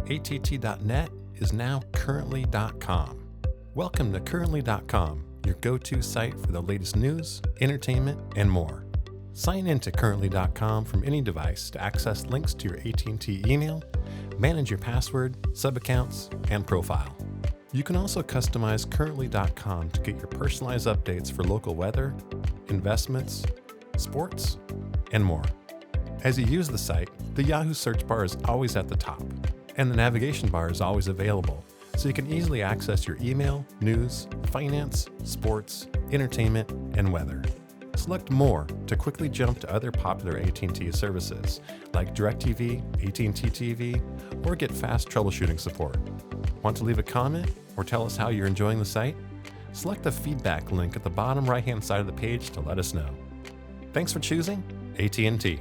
att.net is now currently.com. Welcome to currently.com, your go-to site for the latest news, entertainment, and more. Sign in to currently.com from any device to access links to your AT&T email, manage your password, sub-accounts, and profile. You can also customize currently.com to get your personalized updates for local weather, investments, sports, and more. As you use the site, the Yahoo search bar is always at the top, and the navigation bar is always available, so you can easily access your email, news, finance, sports, entertainment, and weather. Select More to quickly jump to other popular AT&T services like DirecTV, AT&T TV, or get fast troubleshooting support. Want to leave a comment or tell us how you're enjoying the site? Select the feedback link at the bottom right-hand side of the page to let us know. Thanks for choosing AT&T.